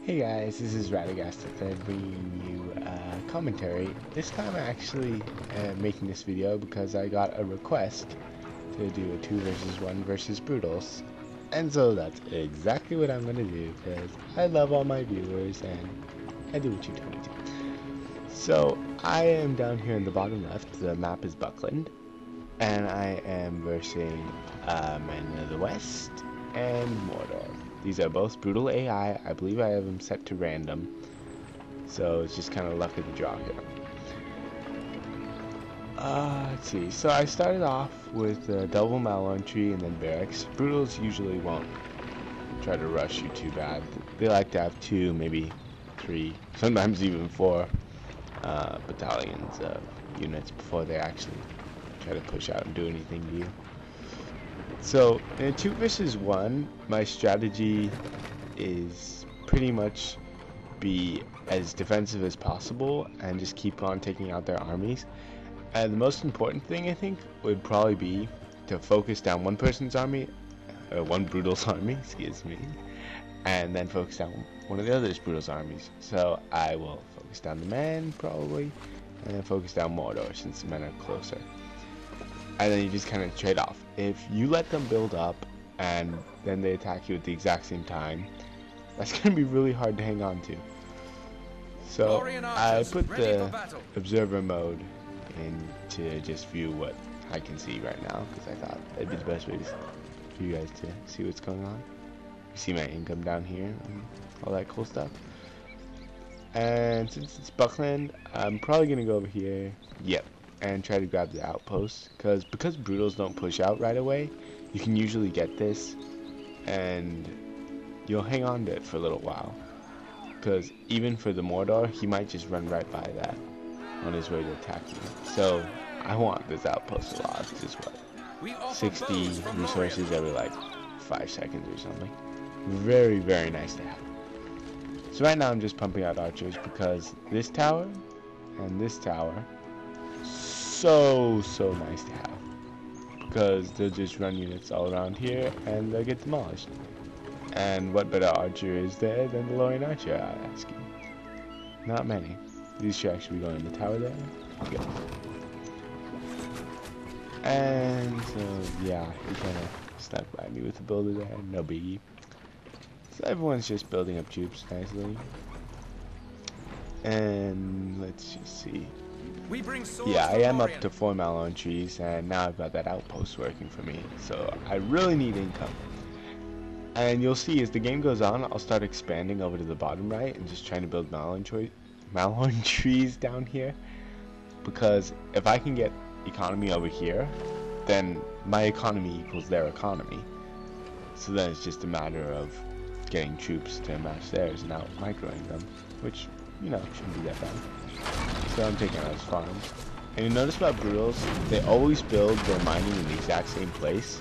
Hey guys, this is radagastthe3rd bringing you commentary. This time I'm actually making this video because I got a request to do a 2 versus 1 versus Brutals. And so that's exactly what I'm going to do because I love all my viewers and I do what you tell me to. So I am down here in the bottom left, the map is Buckland, and I am versing Men of the West and Mordor. These are both brutal AI. I believe I have them set to random, so it's just kind of luck of the draw here. Let's see. So I started off with a double Malone tree and then barracks. Brutals usually won't try to rush you too bad. They like to have 2, maybe 3, sometimes even 4 battalions of units before they actually try to push out and do anything to you. So in a 2 versus 1, my strategy is pretty much be as defensive as possible and just keep on taking out their armies. And the most important thing I think would probably be to focus down one person's army, one Brutal's army, excuse me, and then focus down one of the other's Brutal's armies. So I will focus down the men probably, and then focus down Mordor since the men are closer. And then you just kind of trade off. If you let them build up and then they attack you at the exact same time, that's going to be really hard to hang on to. So I put the observer mode in to just view what I can see right now because I thought that'd be the best way for you guys to see what's going on. You see my income down here and all that cool stuff. And since it's Buckland, I'm probably going to go over here. Yep. And try to grab the outpost because Brutals don't push out right away, you can usually get this and you'll hang on to it for a little while, because even for the Mordor he might just run right by that on his way to attack you. So I want this outpost a lot. It's just what, 60 resources every like 5 seconds or something. Very nice to have. So right now I'm just pumping out archers because this tower and this tower so nice to have, because they'll just run units all around here and they'll get demolished. And what better archer is there than the Lorien archer, I ask you? Not many. These should actually be going in the tower there. Good. And so yeah, he kind of snuck by me with the builder there, no biggie. So everyone's just building up troops nicely. And let's just see. Yeah, I am up to 4 Malone trees, and now I've got that outpost working for me, so I really need income. And you'll see as the game goes on, I'll start expanding over to the bottom right and just trying to build Malone trees down here, because if I can get economy over here, then my economy equals their economy. So then it's just a matter of getting troops to match theirs and out microing them, which, you know, shouldn't be that bad. So I'm taking out his farms. And you notice about Brutals, they always build their mining in the exact same place.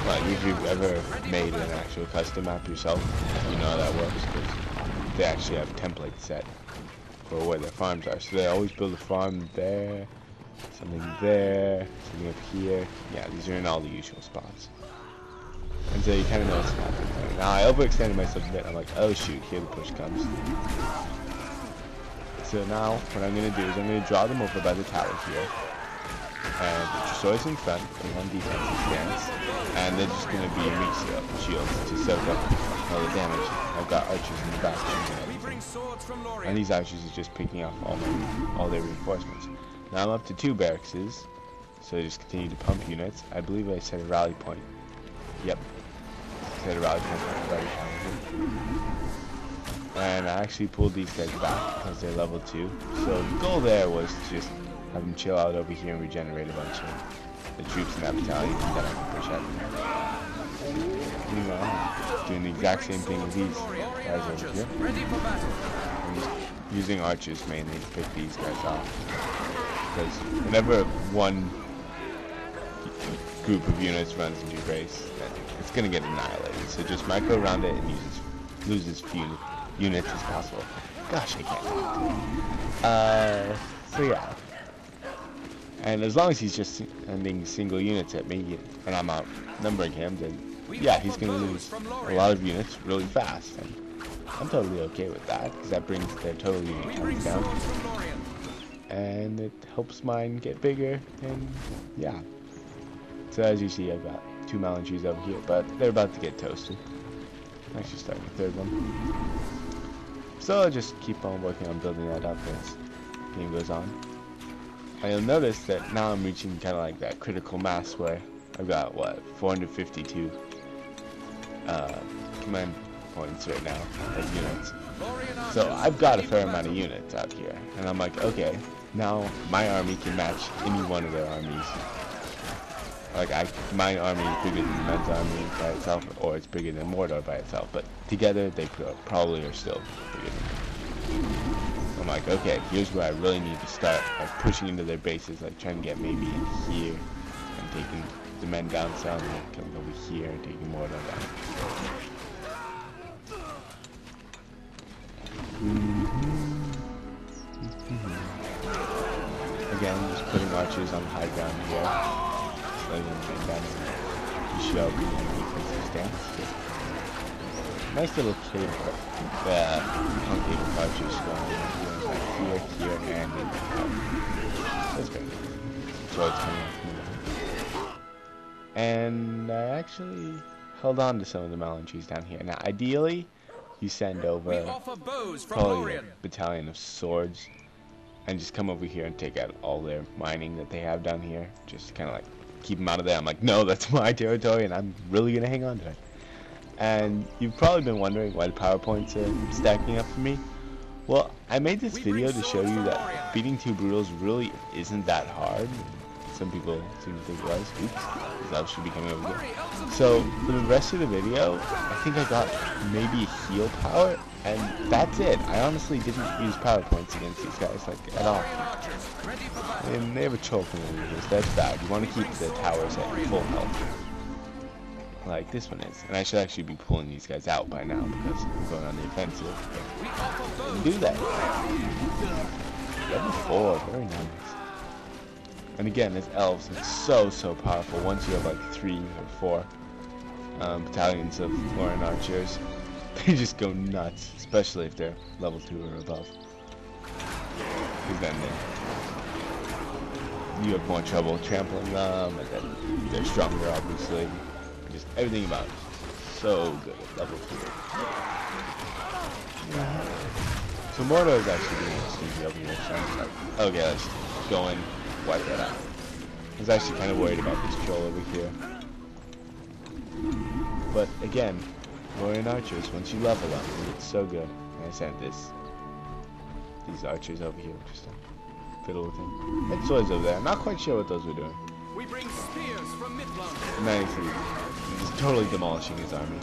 Like if you've ever made an actual custom map yourself, you know how that works, because they actually have templates set for where their farms are. So they always build a farm there, something there, something up here. Yeah, these are in all the usual spots. And so you kind of know what's happening. Now I overextended myself a bit. I'm like, oh shoot, here the push comes. So now what I'm going to do is I'm going to draw them over by the tower here. And Tresori's in front, putting on defensive stance. And they're just going to be meat shields to soak up all the damage. I've got archers in the back. And these archers are just picking off all their reinforcements. Now I'm up to 2 barracks. So I just continue to pump units. I believe I set a rally point. Yep. Set a rally point for everybody. And I actually pulled these guys back because they're level 2. So the goal there was to just have them chill out over here and regenerate a bunch of the troops in that battalion, and then I can push out. Meanwhile, doing the exact same thing with these guys over here. I'm just using archers mainly to pick these guys off. Because whenever one group of units runs into your base, it's going to get annihilated. So just micro around it and lose as few units as possible. Gosh, I can't talk. So yeah. And as long as he's just sending single units at me and I'm outnumbering him, then yeah, he's going to lose a lot of units really fast. And I'm totally okay with that, because that brings their total unit counts down. And it helps mine get bigger, and yeah. So as you see, I've got 2 melon trees over here, but they're about to get toasted. I'm actually starting the 3rd one. So I'll just keep on working on building that up as the game goes on. And you'll notice that now I'm reaching kind of like that critical mass where I've got, what, 452 command points right now, as units. So I've got a fair amount of units out here, and I'm like, okay, now my army can match any one of their armies. Like, my army is bigger than men's army by itself, or it's bigger than Mordor by itself, but together they probably are still bigger than me. I'm like, okay, here's where I really need to start, like pushing into their bases, like trying to get maybe in here and taking the men down some, and coming over here and taking Mordor down. Again, just putting archers on the high ground here. Letting them bring down and show up in the defensive stance. Nice little cave, concave archers going here, and in the top. That's great. Swords coming out from the back. And I actually held on to some of the melon trees down here. Now, ideally, you send over probably a battalion of swords and just come over here and take out all their mining that they have down here. Just kind of like keep them out of there. I'm like, no, that's my territory, and I'm really gonna hang on to it. And you've probably been wondering why the PowerPoints are stacking up for me. Well, I made this video to show you that beating 2 brutals really isn't that hard. Some people seem to think it was. Oops, that should be coming over here. So for the rest of the video, I think I got maybe a heal power, and that's it. I honestly didn't use PowerPoints against these guys, like, at all. And they have a choke in the that's bad. You want to keep the towers at full health, like this one is. And I should actually be pulling these guys out by now because I'm going on the offensive. But do that. Level 4, very nice. And again, as elves, it's so powerful. Once you have like 3 or 4 battalions of Lauren archers, they just go nuts, especially if they're level 2 or above. Because then you have more trouble trampling them, and then they're stronger, obviously. Just everything about it. So good at level 2. So Mordor is actually doing this sneaky over here, so I'm just like, okay, let's go and wipe that out. I was actually kind of worried about this troll over here. But again, Warrior archers, once you level up, it's so good. And I sent these archers over here just to fiddle with them. And swords over there. I'm not quite sure what those were doing. We bring spears from Midland. Nice. He's totally demolishing his army.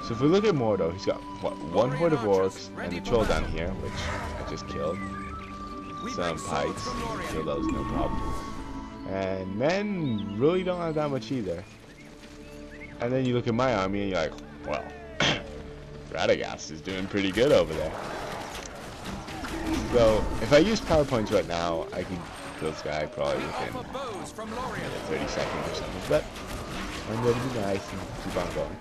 So if we look at Mordor, he's got what, 1 horde of orcs and the troll down here, which I just killed. Some pikes, kill those, no problem. And men really don't have that much either. And then you look at my army and you're like, well, Radagast is doing pretty good over there. So if I use PowerPoints right now, I could kill this guy probably within 30 seconds or something. But I'm going to be nice and keep on going.